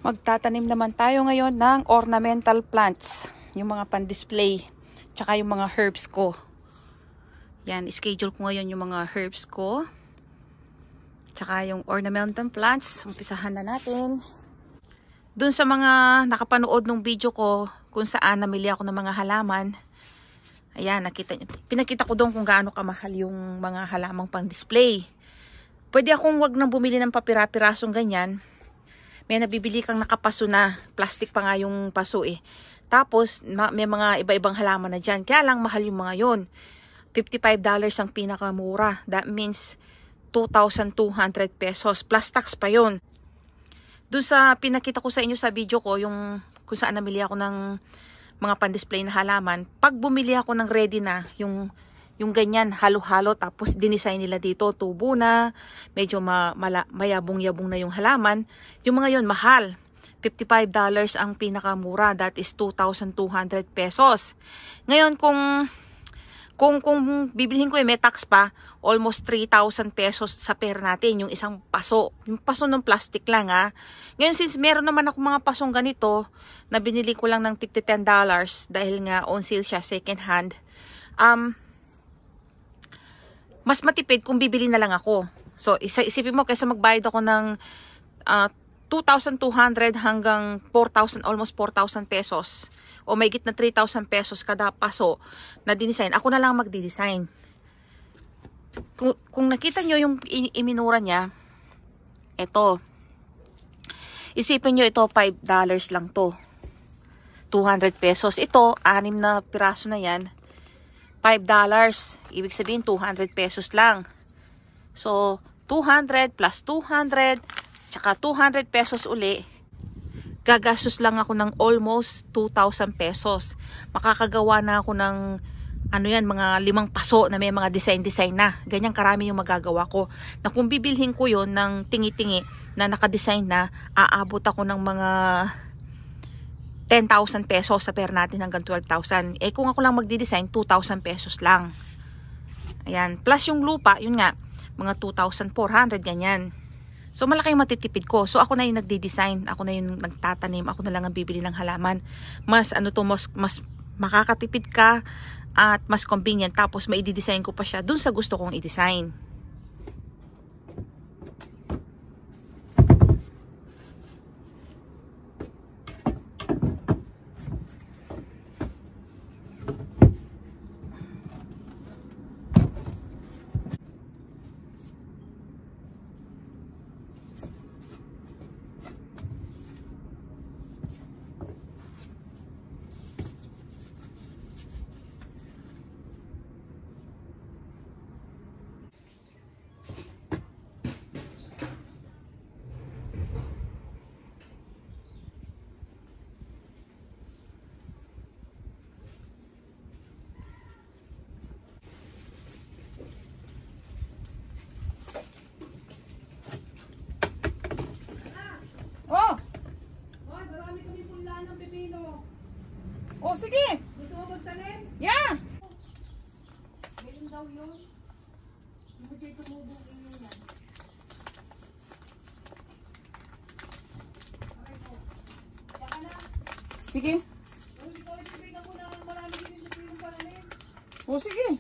Magtatanim naman tayo ngayon ng ornamental plants. Yung mga pan-display. Tsaka yung mga herbs ko. Yan, schedule ko ngayon yung mga herbs ko. Tsaka yung ornamental plants. Umpisahan na natin. Dun sa mga nakapanood ng video ko, kung saan namili ako ng mga halaman. Ayan, pinakita ko doon kung gaano kamahal yung mga halamang pang-display. Pwede akong wag nang bumili ng papira-pirasong ganyan. May nabibili kang nakapaso na. Plastic pa nga yung paso eh. Tapos, may mga iba-ibang halaman na dyan. Kaya lang mahal yung mga yon. $55 ang pinakamura. That means 2,200 pesos. Plus tax pa yon. Doon sa pinakita ko sa inyo sa video ko, yung kung saan namili ako ng mga pan-display na halaman. Pag bumili ako ng ready na, yung ganyan, halo-halo, tapos dinisign nila dito, tubo na, medyo mayabong-yabong na yung halaman. Yung mga yon mahal. $55 ang pinakamura. That is 2,200 pesos. Ngayon, kung bibilihin ko may tax pa, almost 3,000 pesos sa pera natin, yung isang paso. Yung paso ng plastic lang ha. Ngayon, since meron naman ako mga pasong ganito, na binili ko lang ng $10 dahil nga on sale siya, second hand, mas matipid kung bibili na lang ako. So, isipin mo, kaysa magbayad ako ng 2,200 hanggang 4,000, almost 4,000 pesos. O may git na 3,000 pesos kada paso na dinesign. Ako na lang magdi-design. Kung nakita nyo yung iminura niya, ito. Isipin nyo ito, $5 lang to. 200 pesos. Ito, 6 na piraso na yan. $5. Ibig sabihin, 200 pesos lang. So, 200 plus 200, tsaka 200 pesos uli. Gagastos lang ako ng almost 2,000 pesos. Makakagawa na ako ng, mga 5 paso na may mga design na. Ganyan karami yung magagawa ko. Na kung bibilhin ko yon ng tingi-tingi na nakadesign na, aabot ako ng mga 10,000 pesos sa pera natin hanggang 12,000. Eh kung ako lang magdi-design, 2,000 pesos lang. Ayan. Plus yung lupa, yun nga, mga 2,400, ganyan. So malaki yung matitipid ko. So ako na yung nagdi-design, ako na yung nagtatanim, ako na lang ang bibili ng halaman. Mas makakatipid ka at mas convenient. Tapos may i-design ko pa siya dun sa gusto kong i-design. Oh, sige. Gusto mo magtanim? Yeah. Meron daw yun. Hindi mo dito tumubong inyo yan. Okay po. Baka na. Sige. Hindi ko ibigay ako na marami din dito yung pananim. Oh, sige.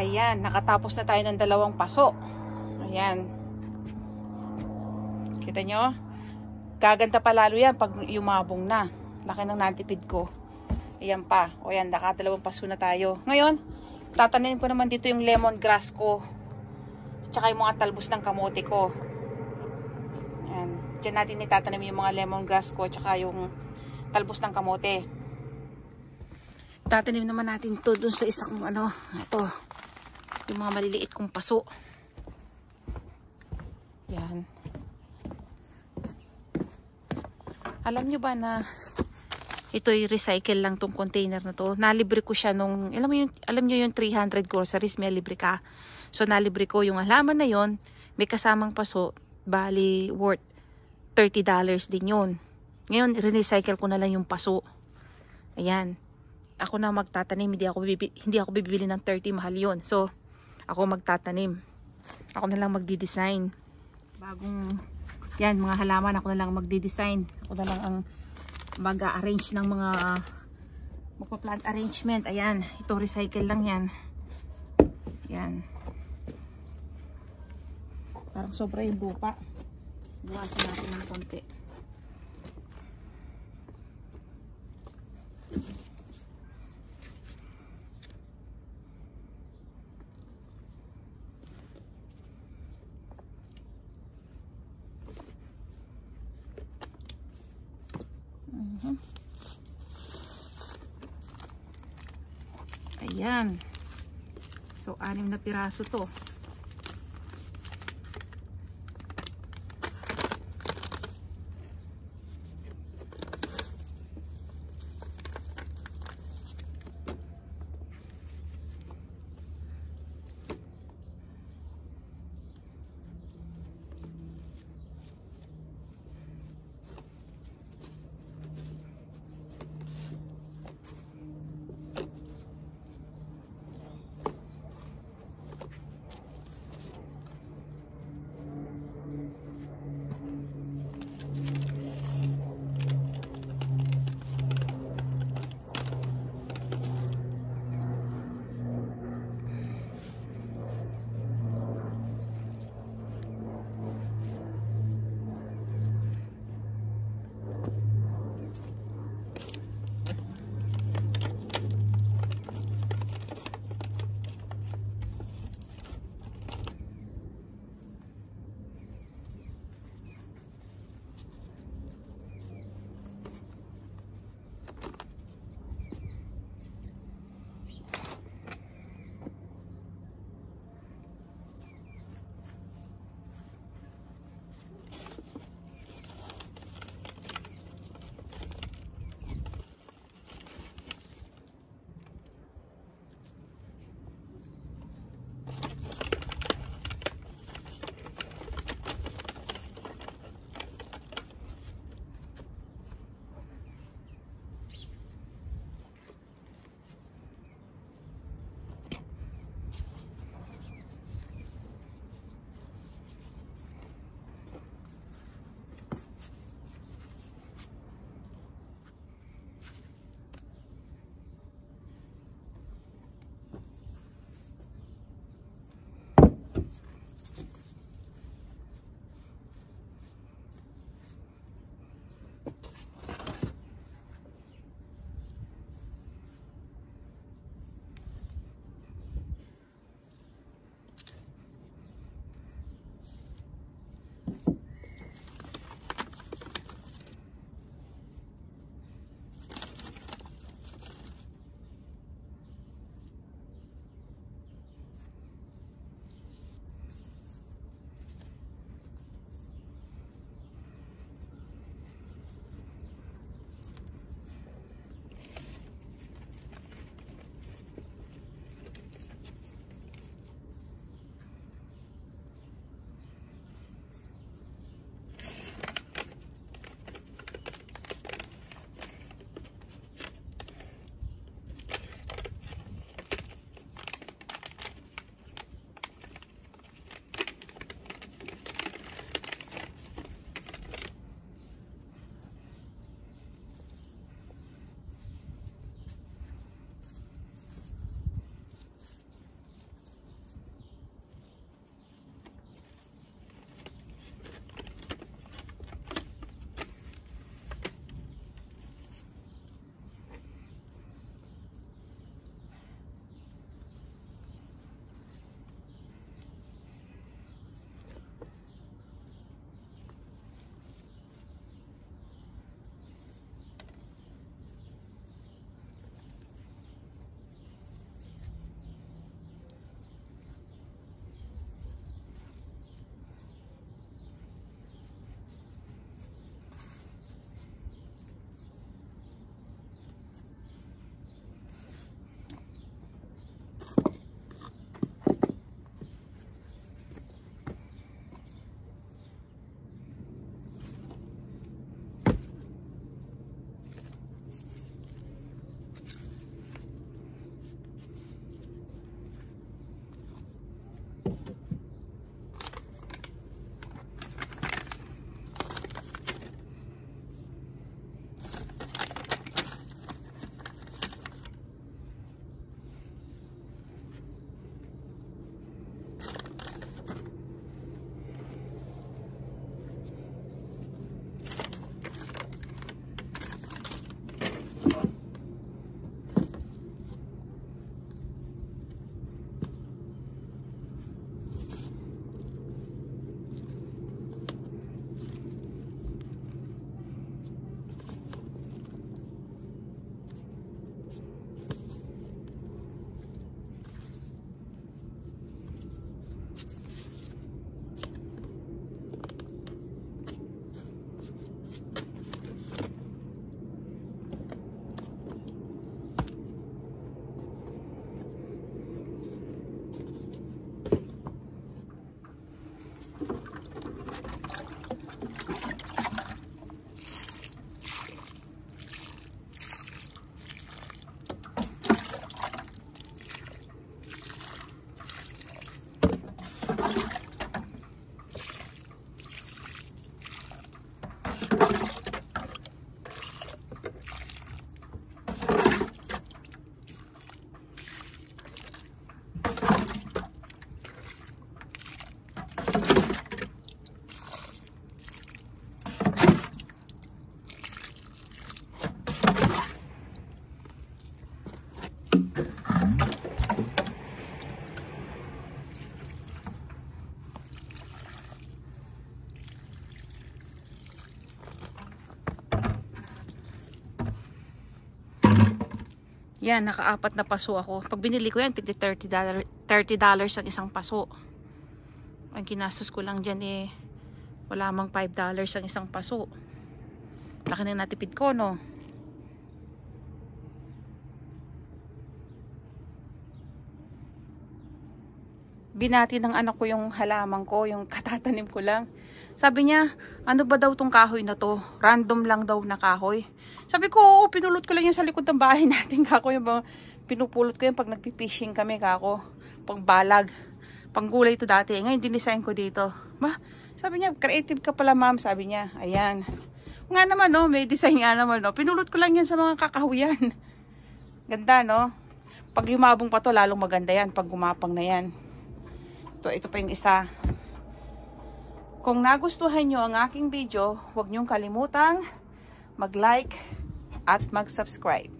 Ayan, nakatapos na tayo ng 2 paso. Ayan. Kita nyo? Gaganda pa lalo yan pag yumabong na. Laki ng natipid ko. Ayan pa. O yan, 2 paso na tayo. Ngayon, tatanim ko naman dito yung lemongrass ko. Tsaka yung mga talbos ng kamote ko. Ayan. Diyan natin itatanim yung mga lemongrass ko. Tsaka yung talbos ng kamote. Tatanim naman natin to dun sa isa kong ano. Ito. Yung mga maliliit kong paso. Yan. Alam nyo ba na ito'y recycle lang tong container na to. Nalibre ko siya nung, alam nyo yung 300 groceries, may libre ka. So nalibre ko yung halaman na yon, may kasamang paso, bali worth $30 din yun. Ngayon, recycle ko na lang yung paso. Ayan. Ako na magtatanim, hindi ako bibili ng 30, mahal yun. So, ako magtatanim. Ako na lang magdi-design. Yan, mga halaman, ako na lang magdi-design. Ako na lang ang mag-arrange ng mga magpa-plant arrangement. Ayan, ito recycle lang yan. Yan. Parang sobra yung lupa. Buwasan natin ng konti. Ayan. So, 6 na piraso to. Yan, naka-4 na paso ako. Pag binili ko yan, $30 ang isang paso. Ang kinastos ko lang dyan eh, wala mang $5 ang isang paso. Laki na natipid ko, no? Binati ng anak ko yung halaman ko, yung katatanim ko lang. Sabi niya, ano ba daw tong kahoy na to? Random lang daw na kahoy. Sabi ko, oo, pinulot ko lang yan sa likod ng bahay natin, kako. Yung pinupulot ko yan pag nagpipishing kami, kako. Pang balag. Pang gulay to dati. Ngayon, dinisign ko dito. Sabi niya, creative ka pala, ma'am. Sabi niya, ayan. Nga naman, no? May design nga naman, no? Pinulot ko lang yan sa mga kakahuyan. Ganda, no? Pag yumabong pa to, lalong maganda yan. Pag gumapang na yan. Ito pa yung isa. Kung nagustuhan nyo ang aking video, huwag nyong kalimutang mag-like at mag-subscribe.